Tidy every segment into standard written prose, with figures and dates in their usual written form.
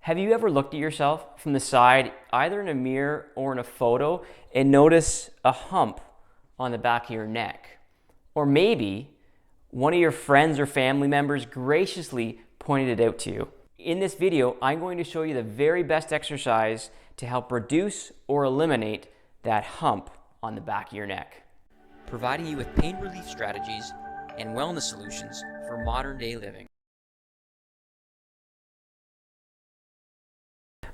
Have you ever looked at yourself from the side, either in a mirror or in a photo, and notice a hump on the back of your neck? Or maybe one of your friends or family members graciously pointed it out to you. In this video, I'm going to show you the very best exercise to help reduce or eliminate that hump on the back of your neck, providing you with pain relief strategies and wellness solutions for modern day living.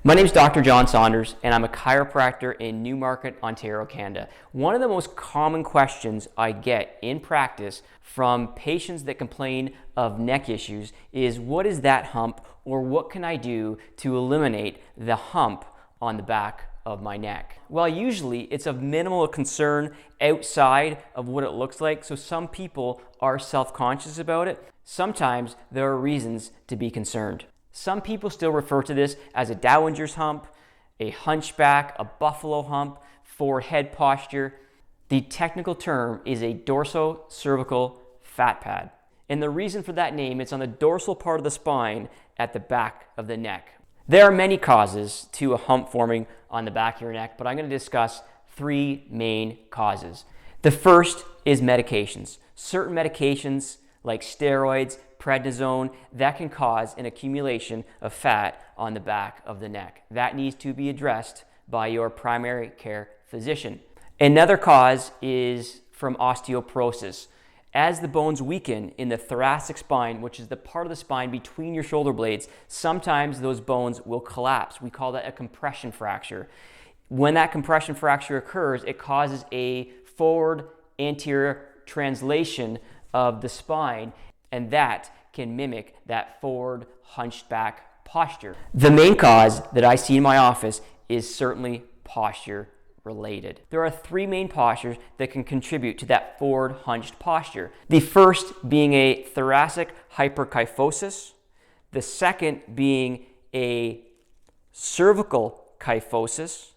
My name is Dr. Jon Saunders, and I'm a chiropractor in Newmarket, Ontario, Canada. One of the most common questions I get in practice from patients that complain of neck issues is, what is that hump, or what can I do to eliminate the hump on the back of my neck? Well, usually it's of minimal concern outside of what it looks like, so some people are self-conscious about it. Sometimes there are reasons to be concerned. Some people still refer to this as a Dowager's hump, a hunchback, a buffalo hump, forward head posture. The technical term is a dorsocervical fat pad. And the reason for that name, it's on the dorsal part of the spine at the back of the neck. There are many causes to a hump forming on the back of your neck, but I'm going to discuss three main causes. The first is medications. Certain medications like steroids, prednisone, that can cause an accumulation of fat on the back of the neck. That needs to be addressed by your primary care physician. Another cause is from osteoporosis. As the bones weaken in the thoracic spine, which is the part of the spine between your shoulder blades, sometimes those bones will collapse. We call that a compression fracture. When that compression fracture occurs, it causes a forward anterior translation of the spine, and that can mimic that forward hunched back posture. The main cause that I see in my office is certainly posture related. There are three main postures that can contribute to that forward hunched posture. The first being a thoracic hyperkyphosis, the second being a cervical kyphosis,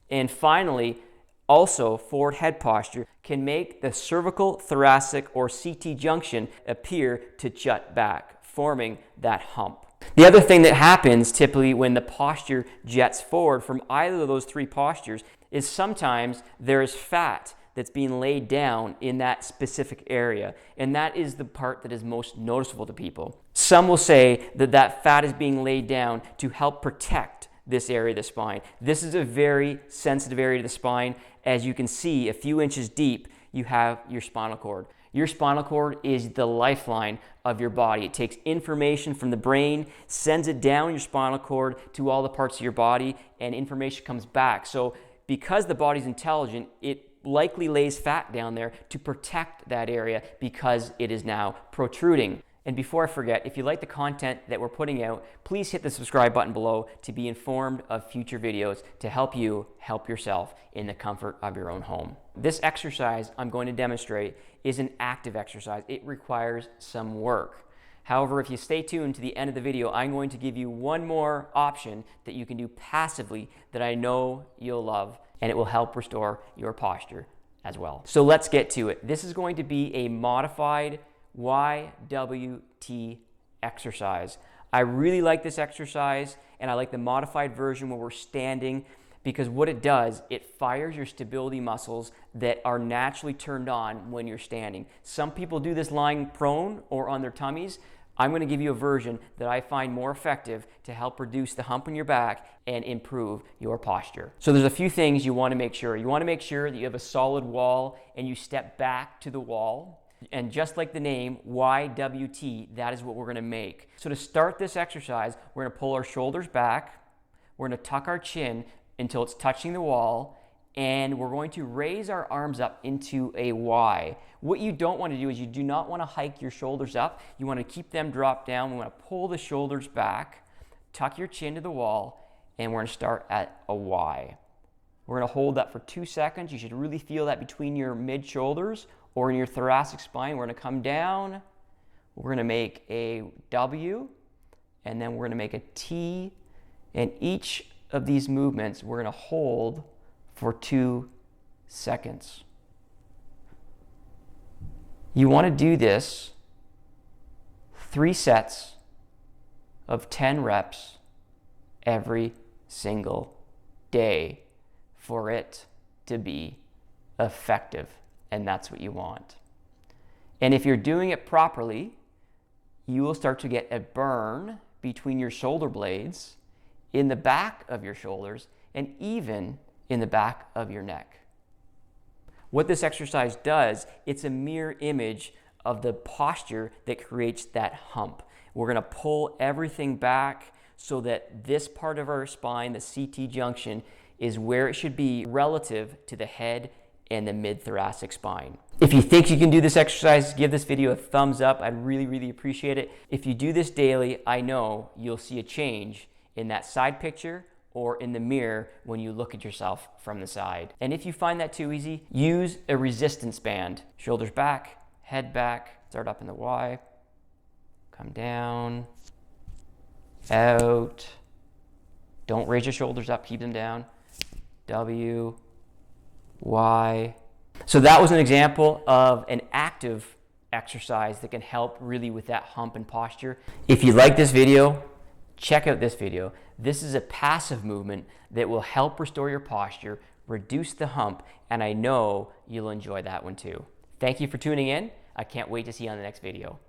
and finally, also, forward head posture can make the cervical, thoracic, or CT junction appear to jut back, forming that hump. The other thing that happens typically when the posture jets forward from either of those three postures is sometimes there's fat that's being laid down in that specific area, and that is the part that is most noticeable to people. Some will say that that fat is being laid down to help protect this area of the spine. This is a very sensitive area of the spine. As you can see, a few inches deep, you have your spinal cord. Your spinal cord is the lifeline of your body. It takes information from the brain, sends it down your spinal cord to all the parts of your body, and information comes back. So because the body's intelligent, it likely lays fat down there to protect that area because it is now protruding. And before I forget, if you like the content that we're putting out, please hit the subscribe button below to be informed of future videos to help you help yourself in the comfort of your own home. This exercise I'm going to demonstrate is an active exercise. It requires some work. However, if you stay tuned to the end of the video, I'm going to give you one more option that you can do passively that I know you'll love, and it will help restore your posture as well. So let's get to it. This is going to be a modified YWT exercise. I really like this exercise, and I like the modified version where we're standing, because what it does, it fires your stability muscles that are naturally turned on when you're standing. Some people do this lying prone or on their tummies. I'm going to give you a version that I find more effective to help reduce the hump in your back and improve your posture. So there's a few things you want to make sure. You want to make sure that you have a solid wall and you step back to the wall. And just like the name, YWT, that is what we're going to make. So to start this exercise, we're going to pull our shoulders back, we're going to tuck our chin until it's touching the wall, and we're going to raise our arms up into a Y. What you don't want to do is you do not want to hike your shoulders up. You want to keep them dropped down. We want to pull the shoulders back, tuck your chin to the wall, and we're going to start at a Y. We're going to hold that for 2 seconds. You should really feel that between your mid-shoulders or in your thoracic spine. We're going to come down, we're going to make a W, and then we're going to make a T, and each of these movements we're going to hold for 2 seconds. You want to do this 3 sets of 10 reps every single day for it to be effective. And that's what you want. And if you're doing it properly, you will start to get a burn between your shoulder blades, in the back of your shoulders, and even in the back of your neck. What this exercise does, it's a mirror image of the posture that creates that hump. We're going to pull everything back so that this part of our spine, the CT junction, is where it should be relative to the head and the mid-thoracic spine. If you think you can do this exercise, give this video a thumbs up. I'd really appreciate it. If you do this daily, I know you'll see a change in that side picture or in the mirror when you look at yourself from the side. And if you find that too easy, use a resistance band. Shoulders back, head back, start up in the Y, come down, out. Don't raise your shoulders up, keep them down. W, Y. So that was an example of an active exercise that can help really with that hump and posture. If you like this video, check out this video. This is a passive movement that will help restore your posture, reduce the hump, and I know you'll enjoy that one too. Thank you for tuning in. I can't wait to see you on the next video.